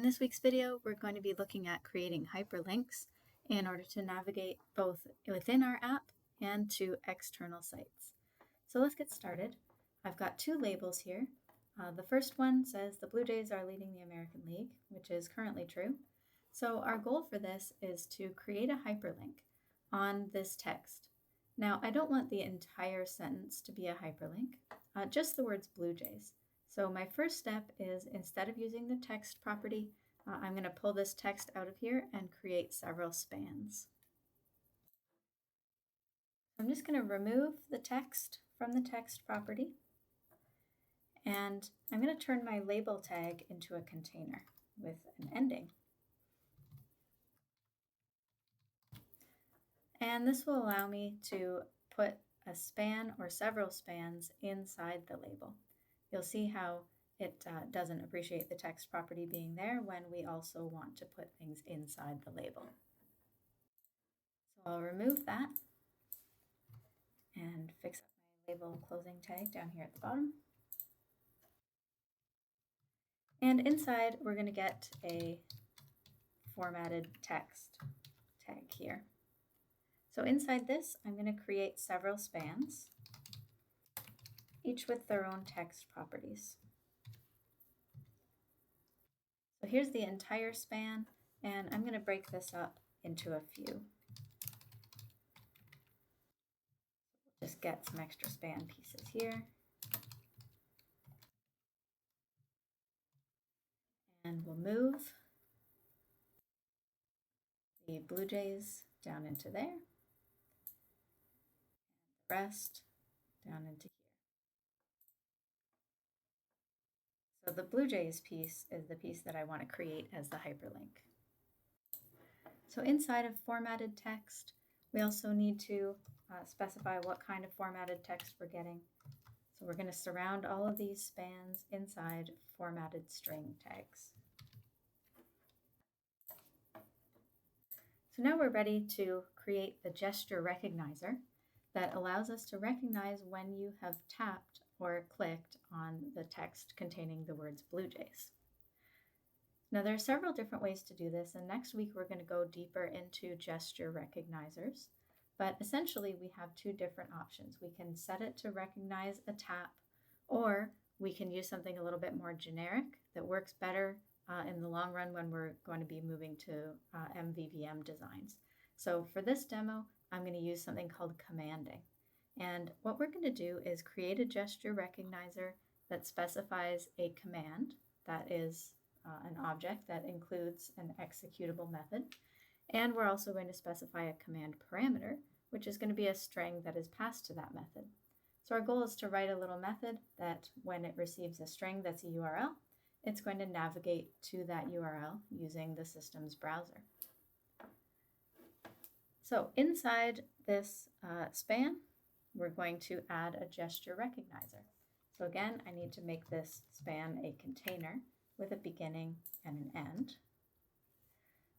In this week's video, we're going to be looking at creating hyperlinks in order to navigate both within our app and to external sites. So let's get started. I've got two labels here. The first one says the Blue Jays are leading the American League, which is currently true. So our goal for this is to create a hyperlink on this text. Now, I don't want the entire sentence to be a hyperlink, just the words Blue Jays. So my first step is, instead of using the text property, I'm going to pull this text out of here and create several spans. I'm just going to remove the text from the text property, and I'm going to turn my label tag into a container with an ending. And this will allow me to put a span or several spans inside the label. You'll see how it doesn't appreciate the text property being there when we also want to put things inside the label. So I'll remove that and fix up my label closing tag down here at the bottom. And inside, we're going to get a formatted text tag here. So inside this, I'm going to create several spans, each with their own text properties. So here's the entire span, and I'm going to break this up into a few. Just get some extra span pieces here. And we'll move the Blue Jays down into there, and the rest down into here. So the Blue Jays piece is the piece that I want to create as the hyperlink. So inside of formatted text, we also need to specify what kind of formatted text we're getting. So we're going to surround all of these spans inside formatted string tags. So now we're ready to create the gesture recognizer that allows us to recognize when you have tapped or clicked on the text containing the words Blue Jays. Now, there are several different ways to do this, and next week we're going to go deeper into gesture recognizers. But essentially, we have two different options. We can set it to recognize a tap, or we can use something a little bit more generic that works better in the long run when we're going to be moving to MVVM designs. So for this demo, I'm going to use something called commanding. And what we're going to do is create a gesture recognizer that specifies a command that is an object that includes an executable method. And we're also going to specify a command parameter, which is going to be a string that is passed to that method. So our goal is to write a little method that when it receives a string that's a URL, it's going to navigate to that URL using the system's browser. So inside this span, we're going to add a gesture recognizer. So again, I need to make this span a container with a beginning and an end.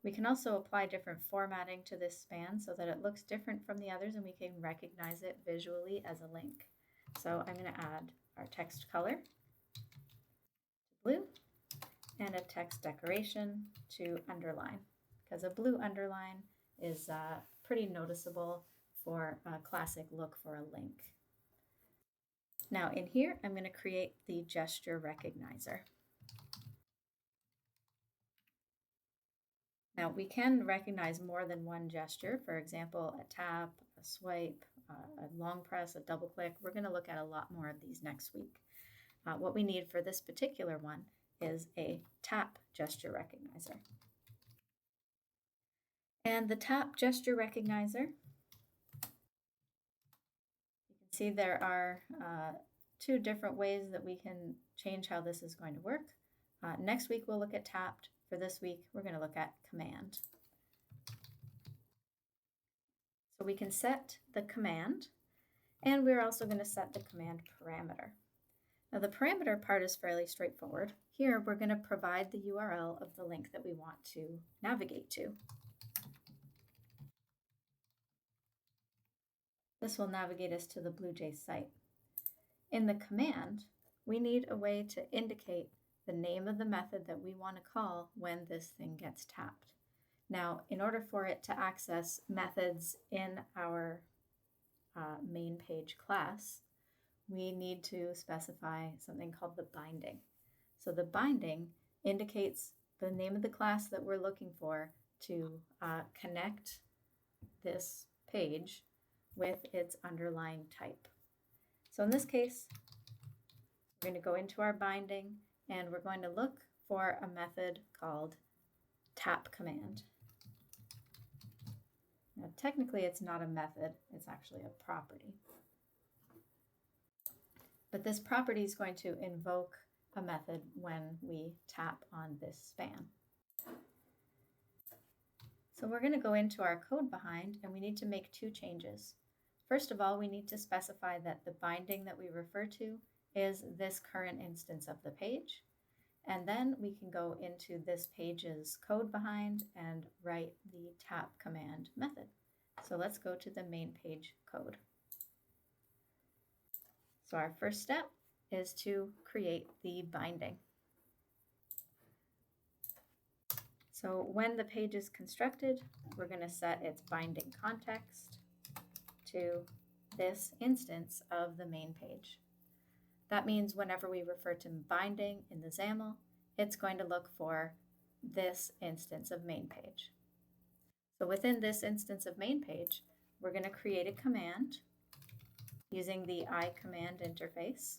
We can also apply different formatting to this span so that it looks different from the others and we can recognize it visually as a link. So I'm going to add our text color to blue and a text decoration to underline, because a blue underline is pretty noticeable for a classic look for a link. Now in here, I'm going to create the gesture recognizer. Now we can recognize more than one gesture, for example, a tap, a swipe, a long press, a double click. We're going to look at a lot more of these next week. What we need for this particular one is a tap gesture recognizer. And the tap gesture recognizer, you can see there are two different ways that we can change how this is going to work. Next week we'll look at tapped. For this week, we're going to look at command. So we can set the command, and we're also going to set the command parameter. Now the parameter part is fairly straightforward. Here we're going to provide the URL of the link that we want to navigate to. This will navigate us to the Blue Jays site. In the command, we need a way to indicate the name of the method that we want to call when this thing gets tapped. Now, in order for it to access methods in our main page class, we need to specify something called the binding. So the binding indicates the name of the class that we're looking for to connect this page with its underlying type. So in this case, we're going to go into our binding and we're going to look for a method called tap command. Now, technically, it's not a method, it's actually a property. But this property is going to invoke a method when we tap on this span. So we're going to go into our code behind and we need to make two changes. First of all, we need to specify that the binding that we refer to is this current instance of the page. And then we can go into this page's code behind and write the tap command method. So let's go to the main page code. So our first step is to create the binding. So when the page is constructed, we're going to set its binding context to this instance of the main page. That means whenever we refer to binding in the XAML, it's going to look for this instance of main page. So within this instance of main page, we're going to create a command using the iCommand interface.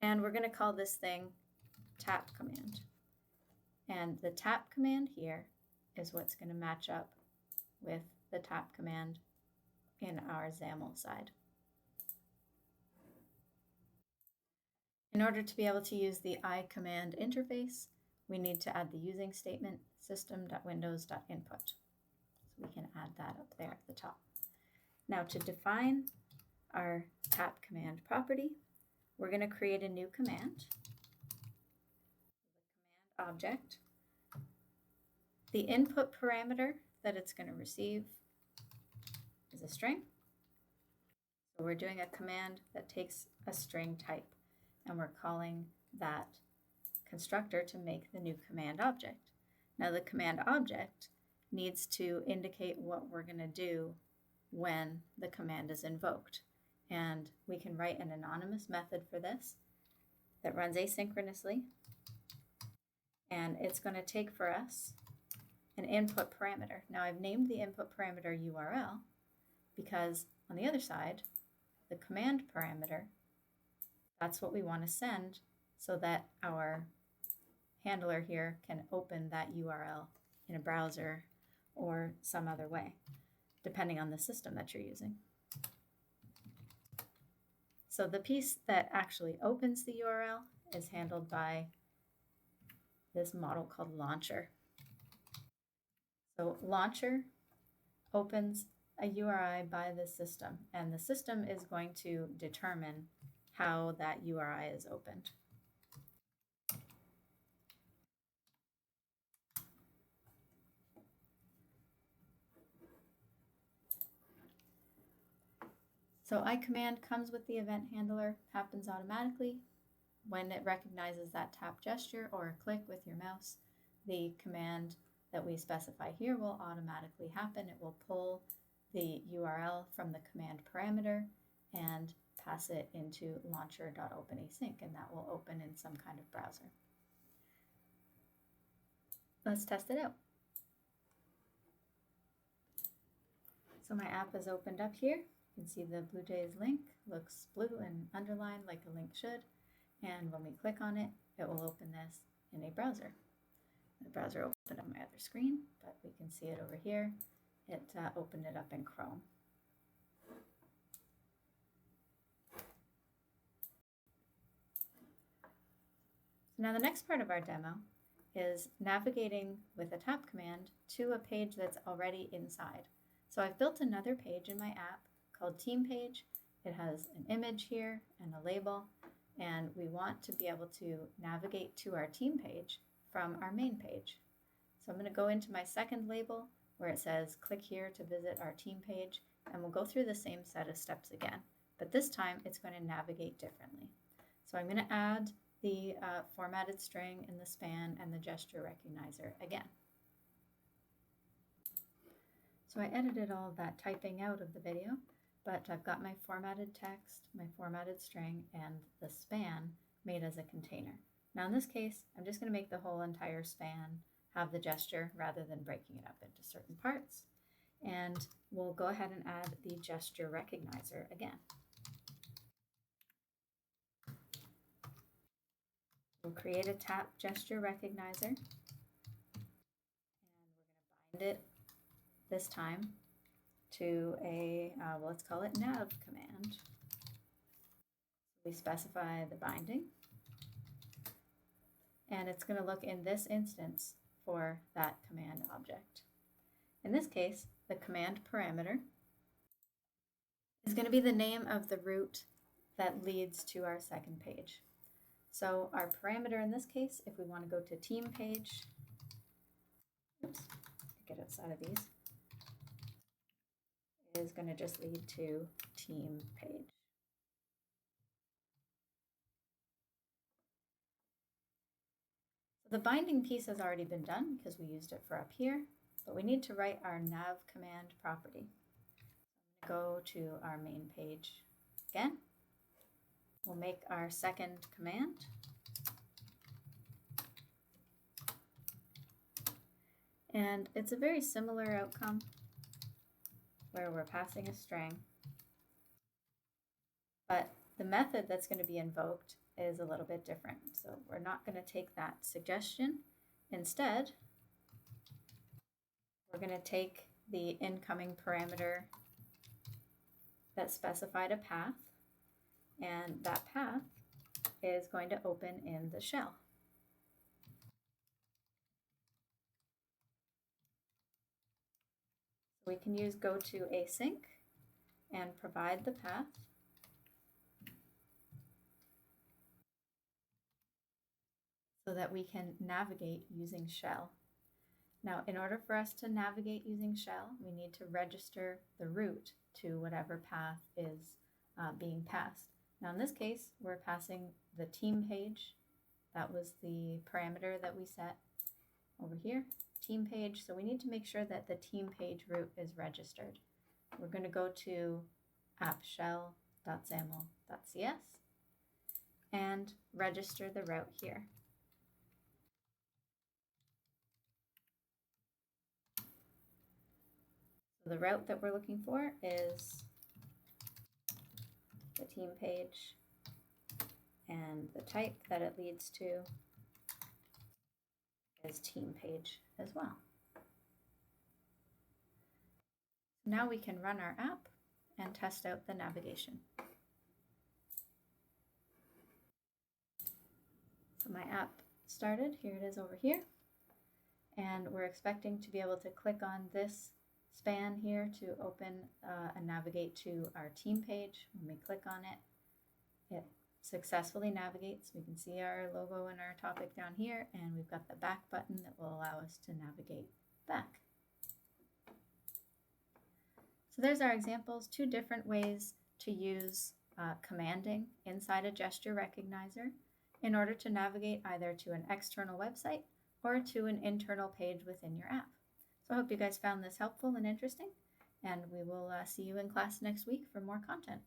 And we're going to call this thing tap command. And the tap command here is what's going to match up with the tap command in our XAML side. In order to be able to use the iCommand interface, we need to add the using statement system.windows.input. So we can add that up there at the top. Now to define our tap command property, we're going to create a new command, the command object. The input parameter that it's going to receive is a string. So we're doing a command that takes a string type, and we're calling that constructor to make the new command object. Now the command object needs to indicate what we're going to do when the command is invoked. And we can write an anonymous method for this that runs asynchronously. And it's going to take for us an input parameter. Now I've named the input parameter URL because on the other side, the command parameter, that's what we want to send so that our handler here can open that URL in a browser or some other way, depending on the system that you're using. So the piece that actually opens the URL is handled by this model called launcher. So launcher opens a URI by the system, and the system is going to determine how that URI is opened. So iCommand comes with the event handler, happens automatically. When it recognizes that tap gesture or a click with your mouse, the command that we specify here will automatically happen. It will pull the URL from the command parameter and pass it into launcher.openasync, and that will open in some kind of browser. Let's test it out. So my app is opened up here. You can see the BlueJays link looks blue and underlined like a link should. And when we click on it, it will open this in a browser. The browser opened on my other screen, but we can see it over here. It opened it up in Chrome. So now the next part of our demo is navigating with a tap command to a page that's already inside. So I've built another page in my app called Team Page. It has an image here and a label, and we want to be able to navigate to our team page from our main page. So I'm going to go into my second label where it says click here to visit our team page, and we'll go through the same set of steps again, but this time it's going to navigate differently. So So I'm going to add the formatted string and the span and the gesture recognizer again. So I edited all of that typing out of the video, but I've got my formatted text, my formatted string, and the span made as a container. Now in this case, I'm just going to make the whole entire span have the gesture rather than breaking it up into certain parts. And we'll go ahead and add the gesture recognizer again. We'll create a tap gesture recognizer, and we're going to bind it this time to a, let's call it nav command. We specify the binding, and it's going to look in this instance for that command object. In this case, the command parameter is going to be the name of the route that leads to our second page. So our parameter in this case, if we want to go to team page, oops, get outside of these, is going to just lead to team page. So the binding piece has already been done because we used it for up here, but we need to write our nav command property. So I'm going to go to our main page again. We'll make our second command. And it's a very similar outcome where we're passing a string, but the method that's going to be invoked is a little bit different. So we're not going to take that suggestion. Instead, we're going to take the incoming parameter that specified a path, and that path is going to open in the shell. So we can use go to async and provide the path. So that we can navigate using shell. Now, in order for us to navigate using shell, we need to register the route to whatever path is being passed. Now, in this case, we're passing the team page. That was the parameter that we set over here, team page. So we need to make sure that the team page route is registered. We're going to go to appshell.xaml.cs and register the route here. So the route that we're looking for is the team page, and the type that it leads to is team page as well. Now we can run our app and test out the navigation. So my app started, here it is over here, and we're expecting to be able to click on this span here to open and navigate to our team page. When we click on it, it successfully navigates. We can see our logo and our topic down here, and we've got the back button that will allow us to navigate back. So there's our examples, 2 different ways to use commanding inside a gesture recognizer in order to navigate either to an external website or to an internal page within your app. So I hope you guys found this helpful and interesting, and we will see you in class next week for more content.